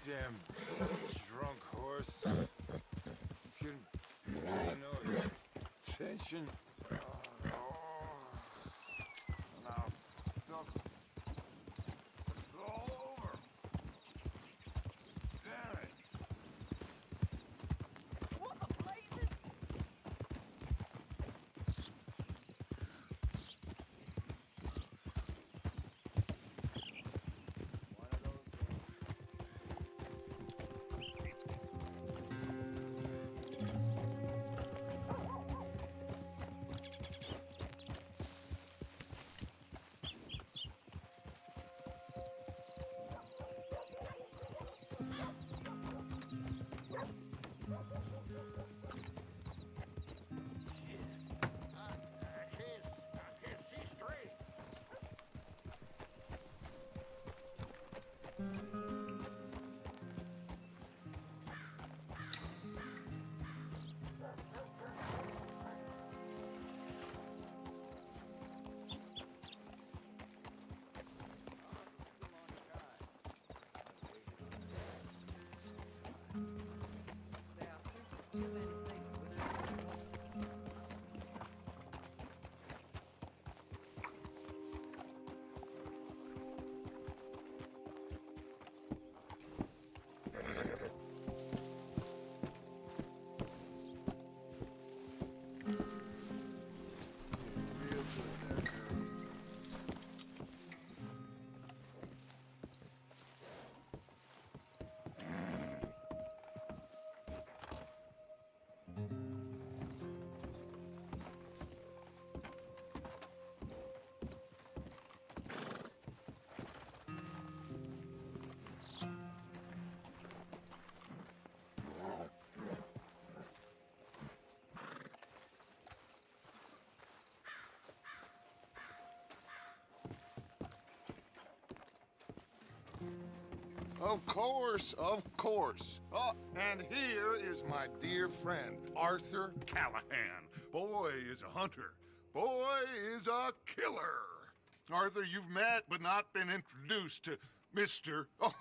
Damn drunk horse. Couldn't no attention. Now, stuff all over. Damn it. What the blazes? I can't see straight. There are simply too many things without. Real good there, girl. Of course, of course. Oh, and here is my dear friend, Arthur Callahan. Boy is a hunter. Boy is a killer. Arthur, you've met but not been introduced to Mr. Oh,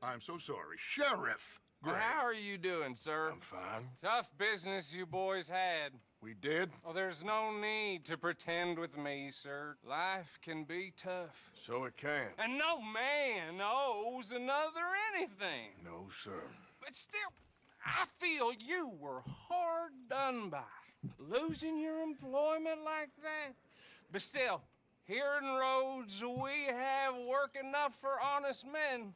I'm so sorry, Sheriff Gray. How are you doing, sir? I'm fine. Tough business you boys had. We did? Oh, there's no need to pretend with me, sir. Life can be tough. So it can. And no man owes another anything. No, sir. But still, I feel you were hard done by. Losing your employment like that. But still, here in Rhodes, we have work enough for honest men.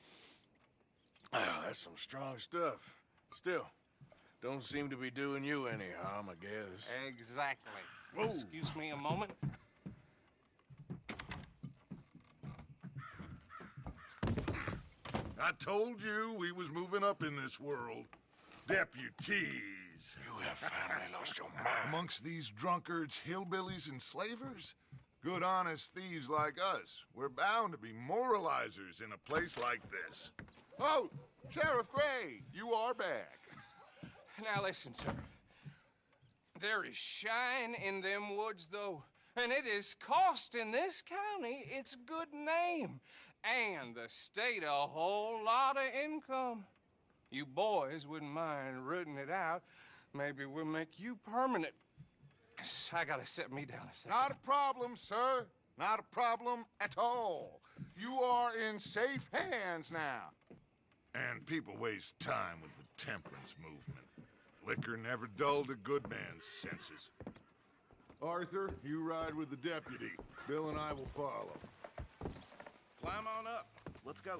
Ah, that's some strong stuff. Still, don't seem to be doing you any harm, I guess. Exactly. Whoa. Excuse me a moment. I told you we was moving up in this world. Deputies. You have finally lost your mind. Amongst these drunkards, hillbillies, and slavers? Good honest thieves like us. We're bound to be moralizers in a place like this. Oh, Sheriff Gray, you are back. Now listen, sir. There is shine in them woods, though, and it is costing this county its good name, and the state a whole lot of income. You boys wouldn't mind rooting it out. Maybe we'll make you permanent. I gotta sit me down a second. Not a problem, sir. Not a problem at all. You are in safe hands now. And people waste time with the temperance movement. Liquor never dulled a good man's senses. Arthur, you ride with the deputy. Bill and I will follow. Climb on up. Let's go.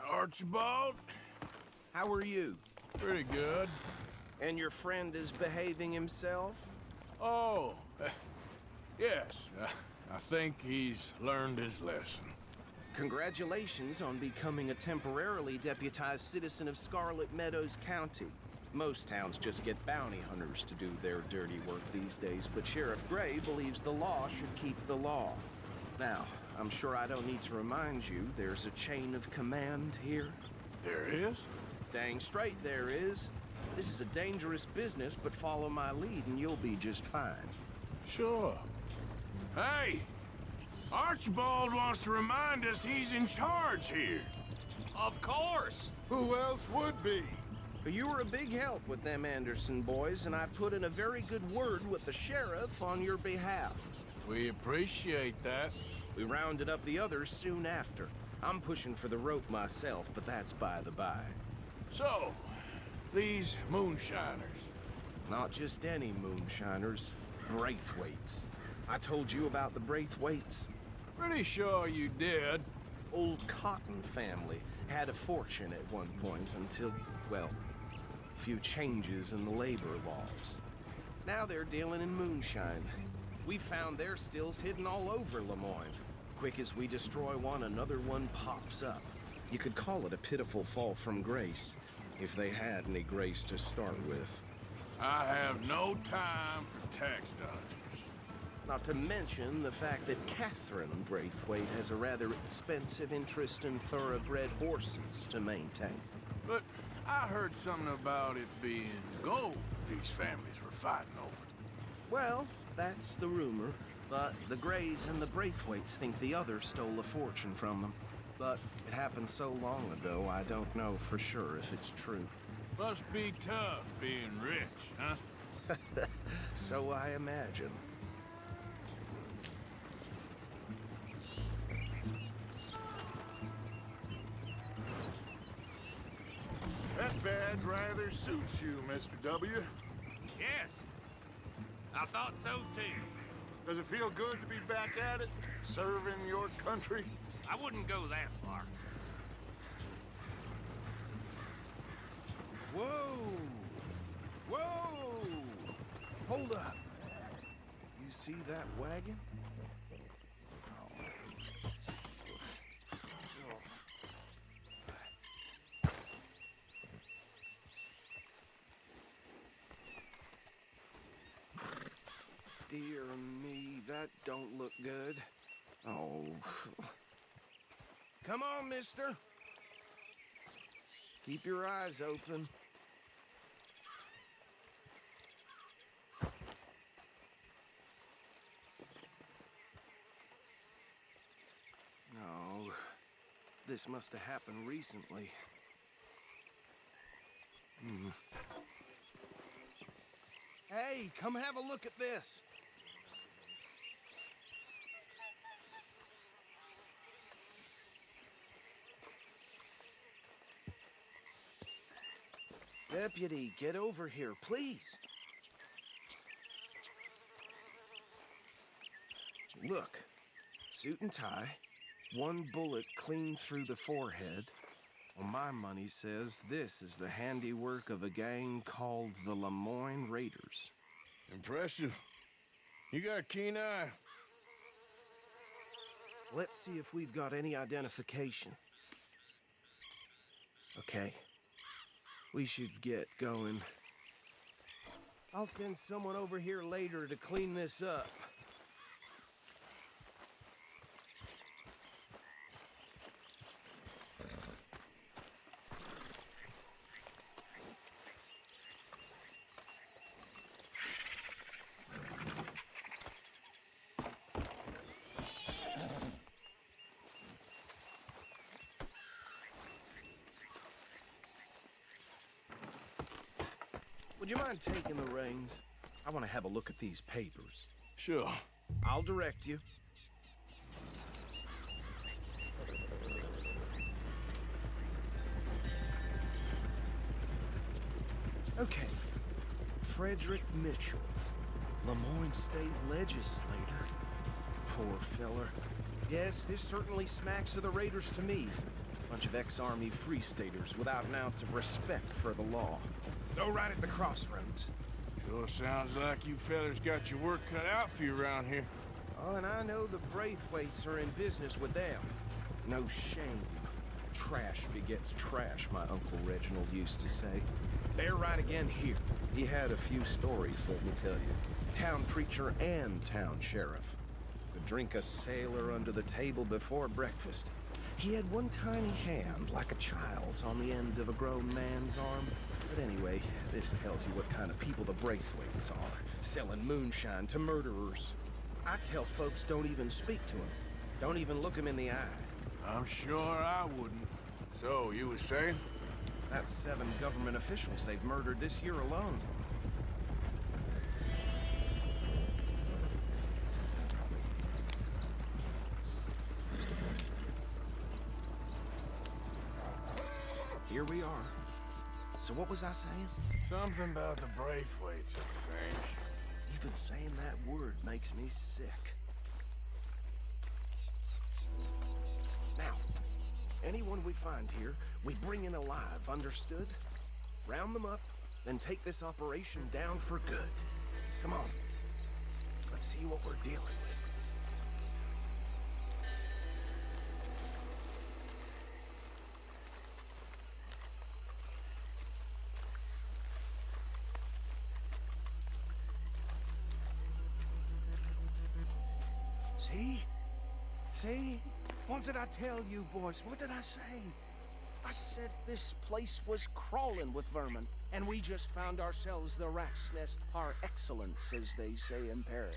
Archibald? How are you? Pretty good. And your friend is behaving himself? Oh, yes. I think he's learned his lesson. Congratulations on becoming a temporarily deputized citizen of Scarlet Meadows County. Most towns just get bounty hunters to do their dirty work these days, but Sheriff Gray believes the law should keep the law. Now, I'm sure I don't need to remind you there's a chain of command here. There is? Dang straight there is. This is a dangerous business, but follow my lead and you'll be just fine. Sure. Hey! Archibald wants to remind us he's in charge here. Of course. Who else would be? You were a big help with them Anderson boys, and I put in a very good word with the sheriff on your behalf. We appreciate that. We rounded up the others soon after. I'm pushing for the rope myself, but that's by the by. So, these moonshiners. Not just any moonshiners, Braithwaites. I told you about the Braithwaites? Pretty sure you did. Old Cotton family had a fortune at one point until, well, a few changes in the labor laws. Now they're dealing in moonshine. We found their stills hidden all over Lemoyne. Quick as we destroy one, another one pops up. You could call it a pitiful fall from grace, if they had any grace to start with. I have no time for tax dodgers. Not to mention the fact that Catherine Braithwaite has a rather expensive interest in thoroughbred horses to maintain. But I heard something about it being gold these families were fighting over. Well, that's the rumor. But the Greys and the Braithwaites think the other stole a fortune from them. But it happened so long ago, I don't know for sure if it's true. Must be tough being rich, huh? So I imagine. That badge rather suits you, Mr. W. Yes. I thought so too. Does it feel good to be back at it, serving your country? I wouldn't go that far. Whoa! Whoa! Hold up. You see that wagon? Dear me, that don't look good. Oh. Come on, mister. Keep your eyes open. No. This must have happened recently. Hey, come have a look at this. Deputy, get over here, please. Look, suit and tie, one bullet clean through the forehead. Well, my money says this is the handiwork of a gang called the Lemoyne Raiders. Impressive. You got a keen eye. Let's see if we've got any identification. Okay. We should get going. I'll send someone over here later to clean this up. Would you mind taking the reins? I want to have a look at these papers. Sure. I'll direct you. Okay. Frederick Mitchell, Lemoyne State Legislator. Poor feller. Yes, this certainly smacks of the Raiders to me. Bunch of ex-Army Free Staters without an ounce of respect for the law. Go right at the crossroads. Sure sounds like you fellas got your work cut out for you around here. Oh, and I know the Braithwaites are in business with them. No shame. Trash begets trash, my Uncle Reginald used to say. They're right again here. He had a few stories, let me tell you. Town preacher and town sheriff. Could drink a sailor under the table before breakfast. He had one tiny hand, like a child's, on the end of a grown man's arm. But anyway, this tells you what kind of people the Braithwaites are. Selling moonshine to murderers. I tell folks don't even speak to him. Don't even look him in the eye. I'm sure I wouldn't. So, you was saying? That's 7 government officials they've murdered this year alone. Here we are. So what was I saying? Something about the Braithwaites, I think. Even saying that word makes me sick. Now, anyone we find here, we bring in alive, understood? Round them up, then take this operation down for good. Come on. Let's see what we're dealing with. See? See? What did I tell you, boys? What did I say? I said this place was crawling with vermin, and we just found ourselves the rat's nest par excellence, as they say in Paris.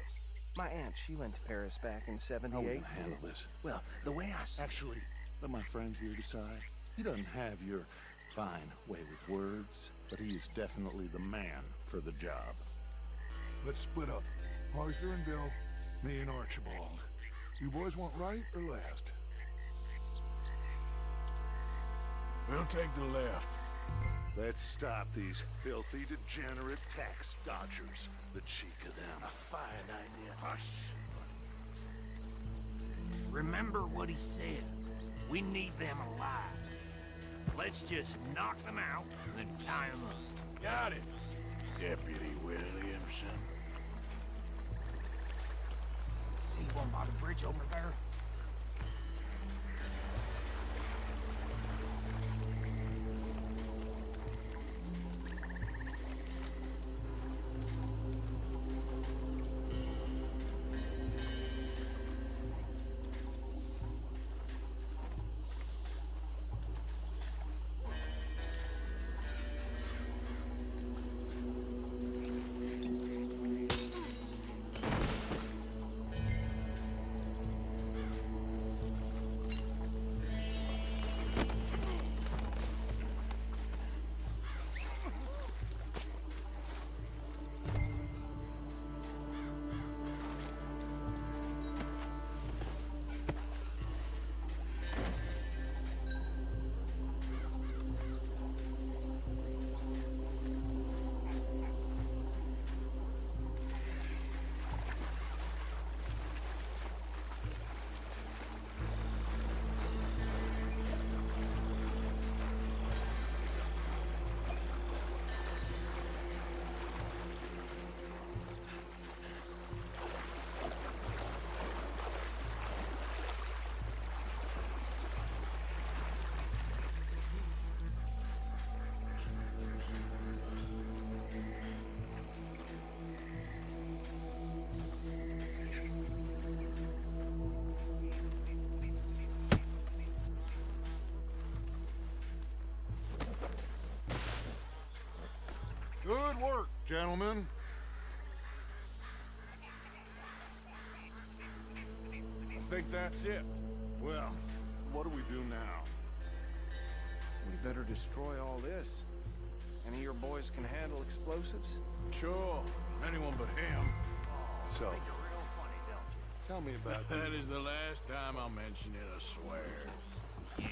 My aunt, she went to Paris back in '78. How are we gonna handle this? Well, the way I see Actually, let my friend here decide. He doesn't have your fine way with words, but he is definitely the man for the job. Let's split up. Arthur and Bill, me and Archibald. You boys want right or left? We'll take the left. Let's stop these filthy, degenerate tax dodgers. The cheek of them. A fine idea. Hush. Remember what he said. We need them alive. Let's just knock them out and then tie them up. Got it, Deputy Williamson. See one by the bridge over there? Good work, gentlemen. I think that's it. Well, what do we do now? We better destroy all this. Any of your boys can handle explosives? Sure, anyone but him. So, You're real funny, don't you? tell me about That is the last time I'll mention it, I swear. Yeah.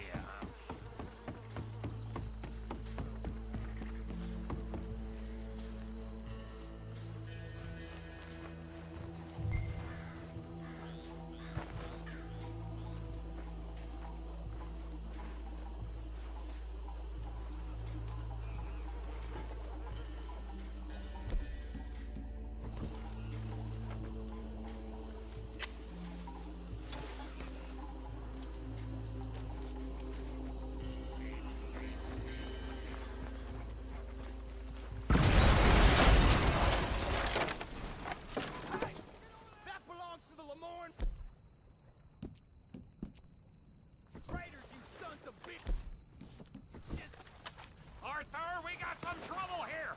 Arthur, we got some trouble here.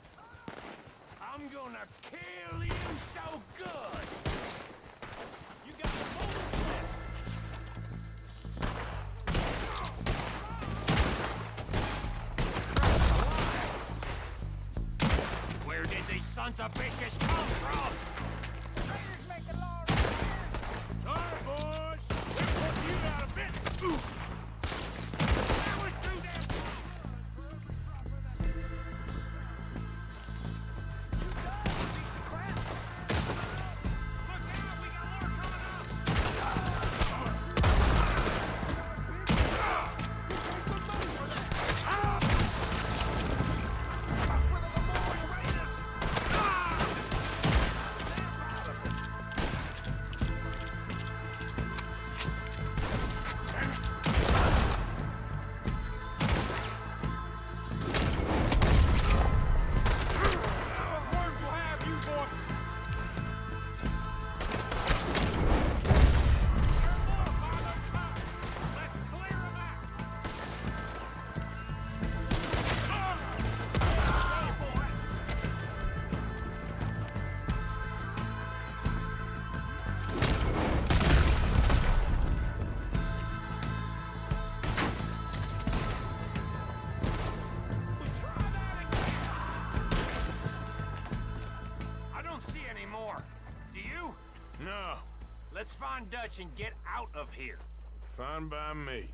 I'm gonna kill you so good. You got a bullet? Dutch and get out of here. Fine by me.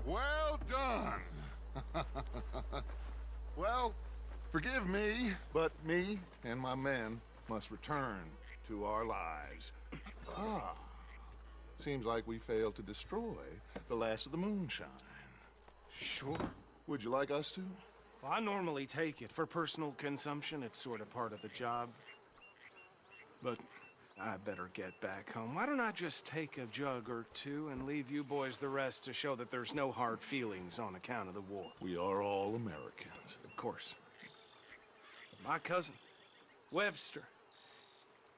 Well done. Well, forgive me, but me and my men must return to our lives. Ah, seems like we failed to destroy the last of the moonshine. Sure. Would you like us to? Well, I normally take it. For personal consumption, it's sort of part of the job. But I better get back home. Why don't I just take a jug or two and leave you boys the rest to show that there's no hard feelings on account of the war? We are all Americans. Of course. My cousin, Webster,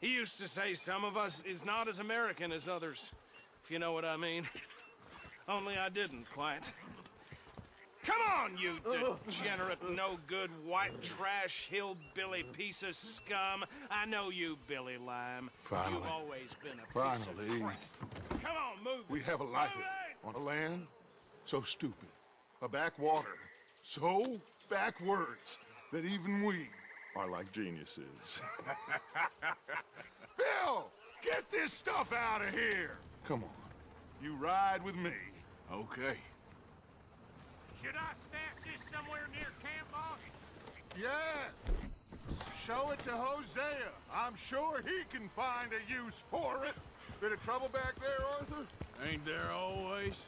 he used to say some of us is not as American as others, if you know what I mean. Only I didn't quite. Come on, you degenerate, no-good, white trash, hillbilly piece of scum. I know you, Billy Lime. Finally. You've always been a piece of Finally. crap. Come on, move We it. have a life Move it! on a land so stupid, a backwater so backwards that even we are like geniuses. Bill, get this stuff out of here! Come on, you ride with me. Okay. Should I stash this somewhere near camp, boss? Yeah, show it to Hosea. I'm sure he can find a use for it. Bit of trouble back there, Arthur? Ain't there always?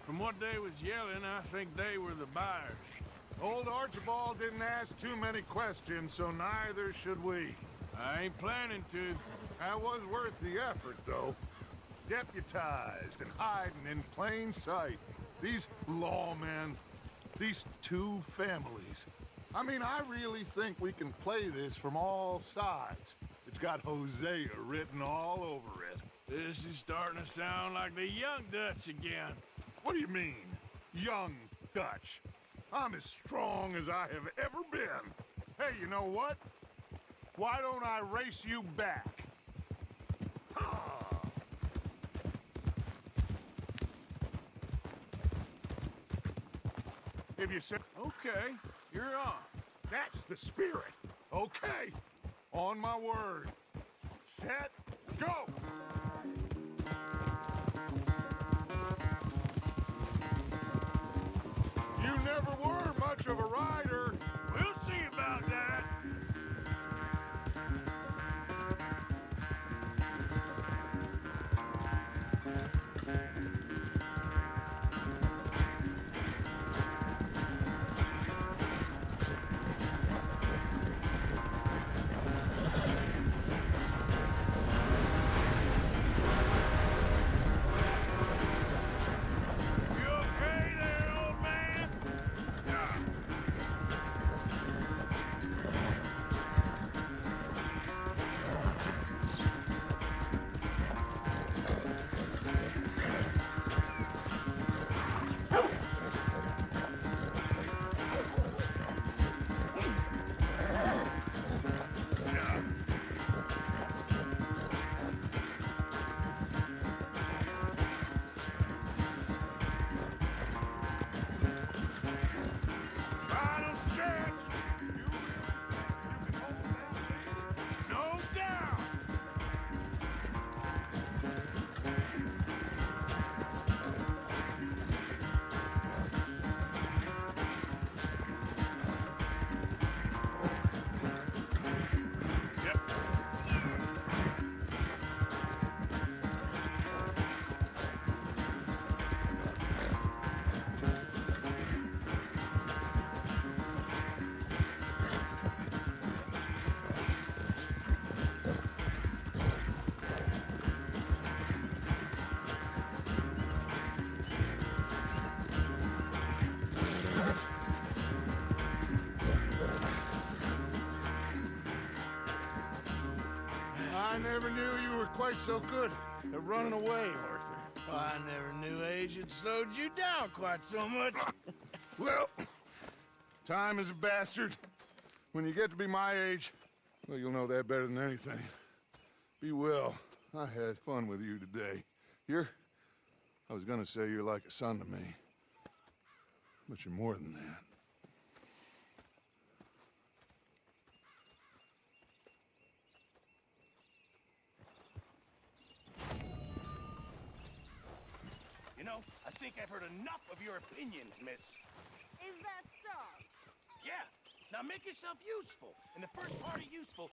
From what they was yelling, I think they were the buyers. Old Archibald didn't ask too many questions, so neither should we. I ain't planning to. That was worth the effort, though. Deputized and hiding in plain sight. These lawmen, these two families. I mean, I really think we can play this from all sides. It's got Hosea written all over it. This is starting to sound like the young Dutch again. What do you mean, young Dutch? I'm as strong as I have ever been. Hey, you know what? Why don't I race you back? If you say, Okay, you're on. that's the spirit. Okay, on my word. Set, go! You never were much of a rider. We'll see about that. You okay there, old man? I never knew you were quite so good at running away, Arthur. I never knew age had slowed you down quite so much. Well, time is a bastard. When you get to be my age, well, you'll know that better than anything. Be well. I had fun with you today. I was gonna say you're like a son to me, but you're more than that. You know, I think I've heard enough of your opinions, miss. Is that so? Yeah. Now make yourself useful. And the first part of useful